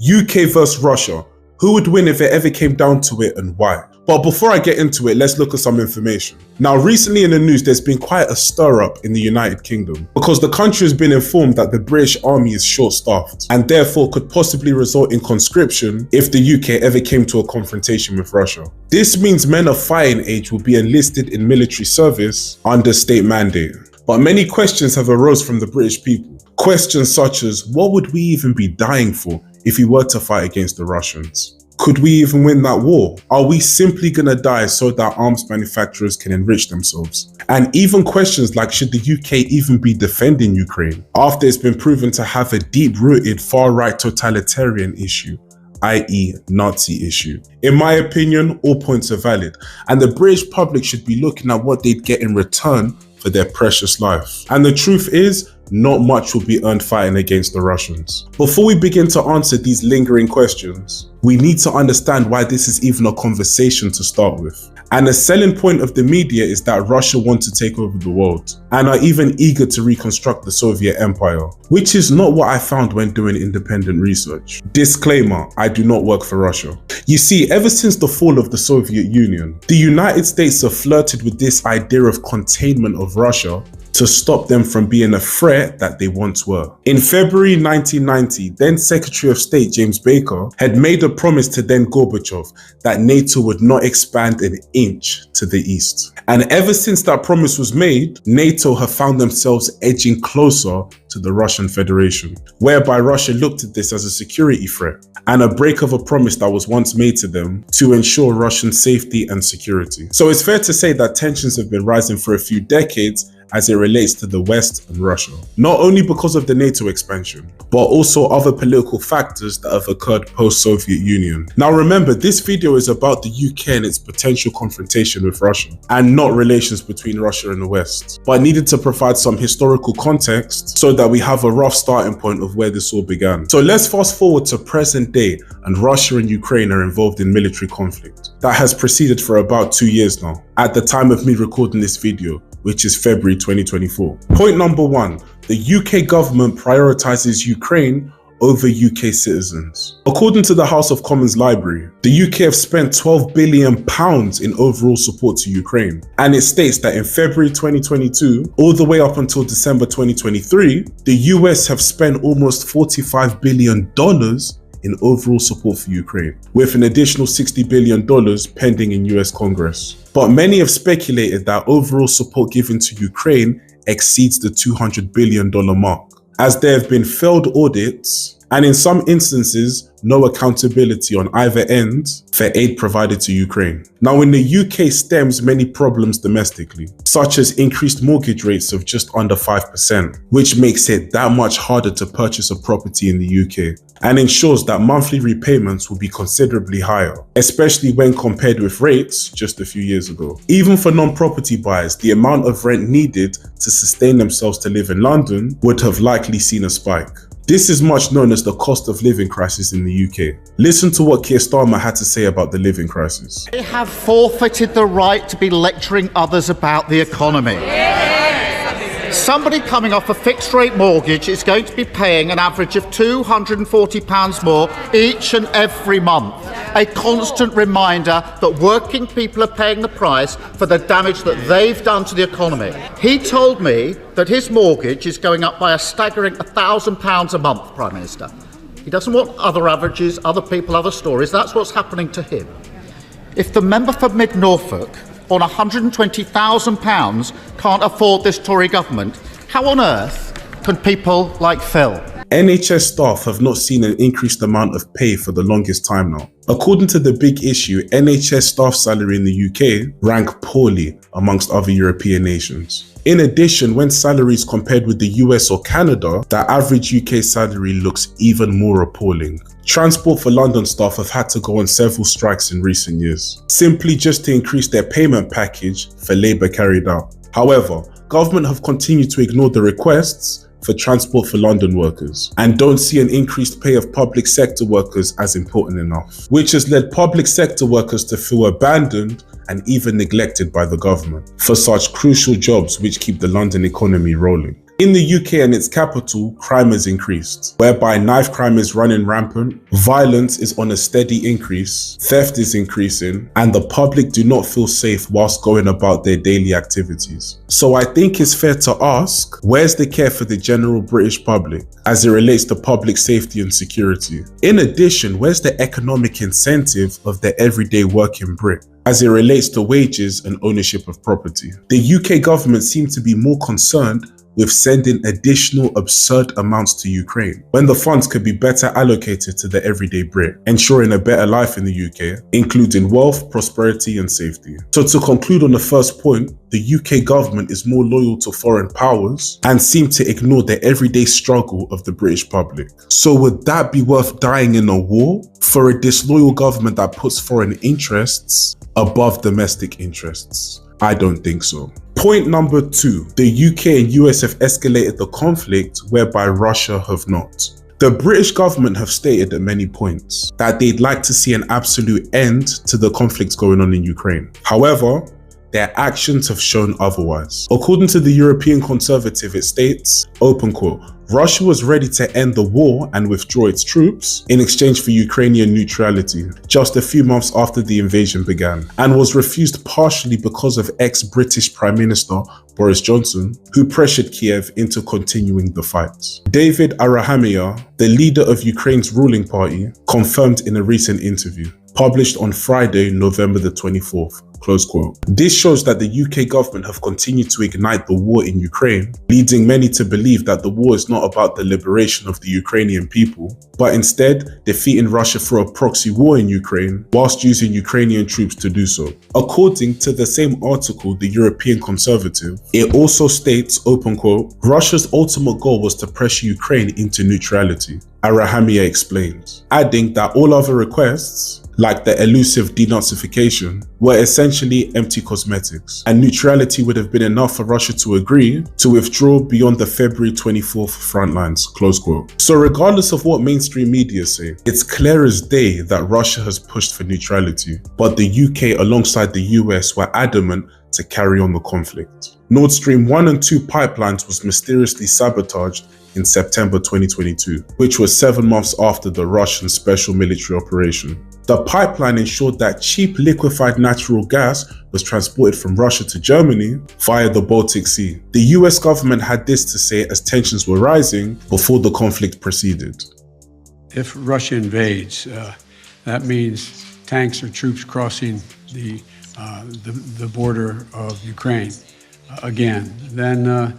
UK versus Russia. Who would win if it ever came down to it, and why? But before I get into it, let's look at some information. Now, recently in the news, there's been quite a stir up in the United Kingdom because the country has been informed that the British army is short-staffed and therefore could possibly result in conscription if the UK ever came to a confrontation with Russia. This means men of fighting age will be enlisted in military service under state mandate. But many questions have arose from the British people. Questions such as, what would we even be dying for if we were to fight against the Russians? Could we even win that war? Are we simply gonna die so that arms manufacturers can enrich themselves? And even questions like, should the UK even be defending Ukraine after it's been proven to have a deep-rooted far-right totalitarian issue, i.e. Nazi issue? In my opinion, all points are valid, and the British public should be looking at what they'd get in return for their precious life. And the truth is, not much will be earned fighting against the Russians. Before we begin to answer these lingering questions, we need to understand why this is even a conversation to start with. And the selling point of the media is that Russia wants to take over the world and are even eager to reconstruct the Soviet Empire, which is not what I found when doing independent research. Disclaimer, I do not work for Russia. You see, ever since the fall of the Soviet Union, the United States have flirted with this idea of containment of Russia to stop them from being a threat that they once were. In February 1990, then Secretary of State James Baker had made a promise to then Gorbachev that NATO would not expand an inch to the east. And ever since that promise was made, NATO have found themselves edging closer to the Russian Federation, whereby Russia looked at this as a security threat and a break of a promise that was once made to them to ensure Russian safety and security. So it's fair to say that tensions have been rising for a few decades as it relates to the West and Russia, not only because of the NATO expansion, but also other political factors that have occurred post-Soviet Union. Now remember, this video is about the UK and its potential confrontation with Russia, and not relations between Russia and the West, but I needed to provide some historical context so that we have a rough starting point of where this all began. So let's fast forward to present day, and Russia and Ukraine are involved in military conflict that has proceeded for about 2 years now, at the time of me recording this video, which is February 2024. Point number one, the UK government prioritizes Ukraine over UK citizens. According to the House of Commons Library, the UK have spent £12 billion in overall support to Ukraine. And it states that in February 2022, all the way up until December 2023, the US have spent almost $45 billion in overall support for Ukraine, with an additional $60 billion pending in US Congress. But many have speculated that overall support given to Ukraine exceeds the $200 billion mark, as there have been failed audits and in some instances, no accountability on either end for aid provided to Ukraine. Now, in the UK stems many problems domestically, such as increased mortgage rates of just under 5%, which makes it that much harder to purchase a property in the UK and ensures that monthly repayments will be considerably higher, especially when compared with rates just a few years ago. Even for non-property buyers, the amount of rent needed to sustain themselves to live in London would have likely seen a spike. This is much known as the cost of living crisis in the UK. Listen to what Keir Starmer had to say about the living crisis. They have forfeited the right to be lecturing others about the economy. Somebody coming off a fixed-rate mortgage is going to be paying an average of £240 more each and every month. A constant reminder that working people are paying the price for the damage that they've done to the economy. He told me that his mortgage is going up by a staggering £1,000 a month, Prime Minister. He doesn't want other averages, other people, other stories. That's what's happening to him. If the member for Mid Norfolk on £120,000 can't afford this Tory government, how on earth can people like Phil? NHS staff have not seen an increased amount of pay for the longest time now. According to the Big Issue, NHS staff salary in the UK rank poorly amongst other European nations. In addition, when salaries compared with the US or Canada, the average UK salary looks even more appalling. Transport for London staff have had to go on several strikes in recent years, simply just to increase their payment package for labour carried out. However, government have continued to ignore the requests for Transport for London workers and don't see an increased pay of public sector workers as important enough, which has led public sector workers to feel abandoned and even neglected by the government for such crucial jobs which keep the London economy rolling. In the UK and its capital, crime has increased, whereby knife crime is running rampant, violence is on a steady increase, theft is increasing, and the public do not feel safe whilst going about their daily activities. So I think it's fair to ask, where's the care for the general British public as it relates to public safety and security? In addition, where's the economic incentive of the everyday working Brit as it relates to wages and ownership of property? The UK government seems to be more concerned with sending additional absurd amounts to Ukraine, when the funds could be better allocated to the everyday Brit, ensuring a better life in the UK, including wealth, prosperity and safety. So to conclude on the first point, the UK government is more loyal to foreign powers and seem to ignore the everyday struggle of the British public. So would that be worth dying in a war for a disloyal government that puts foreign interests above domestic interests? I don't think so. Point number 2, the UK and US have escalated the conflict whereby Russia have not. The British government have stated at many points that they'd like to see an absolute end to the conflicts going on in Ukraine. However, their actions have shown otherwise. According to the European Conservative, it states, open quote, Russia was ready to end the war and withdraw its troops in exchange for Ukrainian neutrality just a few months after the invasion began, and was refused partially because of ex-British Prime Minister Boris Johnson, who pressured Kiev into continuing the fight. David Arahamia, the leader of Ukraine's ruling party, confirmed in a recent interview published on Friday, November the 24th. Close quote. This shows that the UK government have continued to ignite the war in Ukraine, leading many to believe that the war is not about the liberation of the Ukrainian people, but instead defeating Russia through a proxy war in Ukraine, whilst using Ukrainian troops to do so. According to the same article, the European Conservative, it also states, open quote, Russia's ultimate goal was to pressure Ukraine into neutrality, Arahamia explained, adding that all other requests, like the elusive denazification, were essentially empty cosmetics, and neutrality would have been enough for Russia to agree to withdraw beyond the February 24th front lines, close quote. So regardless of what mainstream media say, it's clear as day that Russia has pushed for neutrality, but the UK alongside the US were adamant to carry on the conflict. Nord Stream 1 and 2 pipelines was mysteriously sabotaged in September 2022, which was 7 months after the Russian special military operation. The pipeline ensured that cheap liquefied natural gas was transported from Russia to Germany via the Baltic Sea. The US government had this to say as tensions were rising before the conflict proceeded. If Russia invades, that means tanks or troops crossing the border of Ukraine again. Then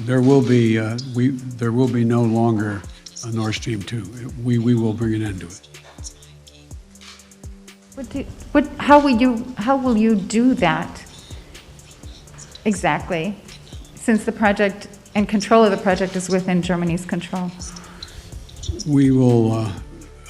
there will be no longer a Nord Stream 2. We will bring an end to it. How will you do that exactly, since the project and control of the project is within Germany's control? We will,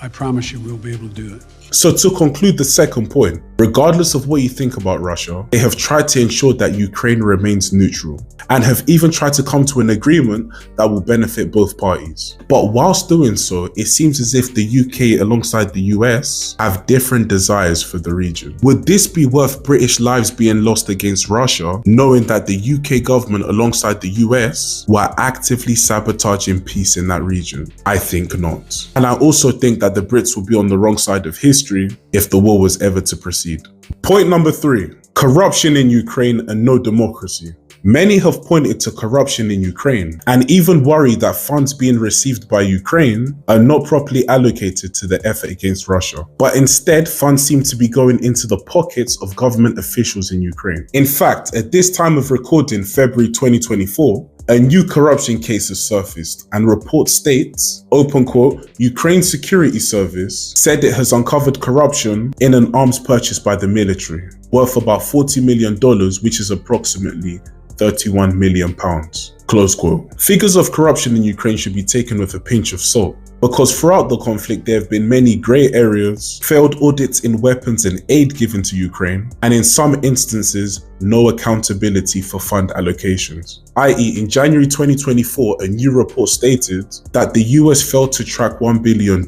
I promise you, we'll be able to do it. So to conclude the second point, regardless of what you think about Russia, they have tried to ensure that Ukraine remains neutral and have even tried to come to an agreement that will benefit both parties. But whilst doing so, it seems as if the UK alongside the US have different desires for the region. Would this be worth British lives being lost against Russia, knowing that the UK government alongside the US were actively sabotaging peace in that region? I think not. And I also think that the Brits will be on the wrong side of history if the war was ever to proceed. Point number 3, corruption in Ukraine and no democracy. Many have pointed to corruption in Ukraine and even worry that funds being received by Ukraine are not properly allocated to the effort against Russia, but instead funds seem to be going into the pockets of government officials in Ukraine. In fact, at this time of recording, February 2024, a new corruption case has surfaced, and report states, open quote, Ukraine Security Service said it has uncovered corruption in an arms purchase by the military, worth about $40 million, which is approximately £31 million. Close quote. Figures of corruption in Ukraine should be taken with a pinch of salt, because throughout the conflict there have been many grey areas, failed audits in weapons and aid given to Ukraine, and in some instances, no accountability for fund allocations. i.e., in January 2024, a new report stated that the US failed to track $1 billion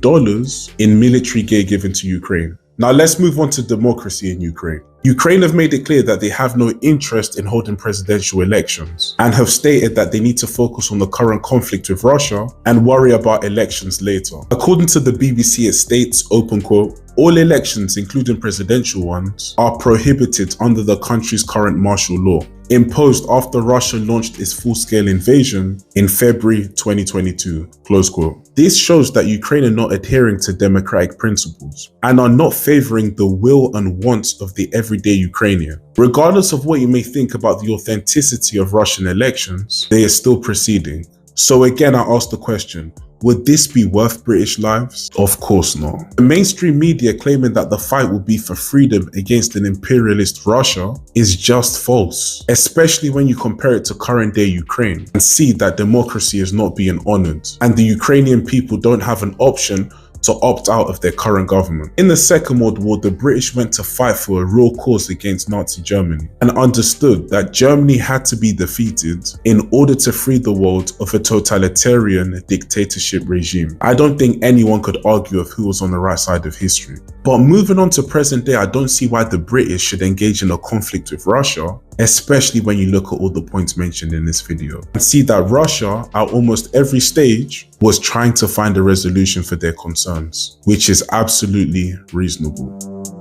in military gear given to Ukraine. Now let's move on to democracy in Ukraine. Ukraine have made it clear that they have no interest in holding presidential elections and have stated that they need to focus on the current conflict with Russia and worry about elections later. According to the BBC, it states, open quote, all elections, including presidential ones, are prohibited under the country's current martial law, imposed after Russia launched its full-scale invasion in February 2022, close quote. This shows that Ukraine are not adhering to democratic principles and are not favoring the will and wants of the everyday Ukrainian. Regardless of what you may think about the authenticity of Russian elections, they are still proceeding. So again, I ask the question, would this be worth British lives? Of course not. The mainstream media claiming that the fight will be for freedom against an imperialist Russia is just false, especially when you compare it to current day Ukraine and see that democracy is not being honored and the Ukrainian people don't have an option to opt out of their current government. In the Second World War, the British went to fight for a real cause against Nazi Germany and understood that Germany had to be defeated in order to free the world of a totalitarian dictatorship regime. I don't think anyone could argue of who was on the right side of history. But moving on to present day, I don't see why the British should engage in a conflict with Russia, especially when you look at all the points mentioned in this video and see that Russia at almost every stage was trying to find a resolution for their concerns, which is absolutely reasonable.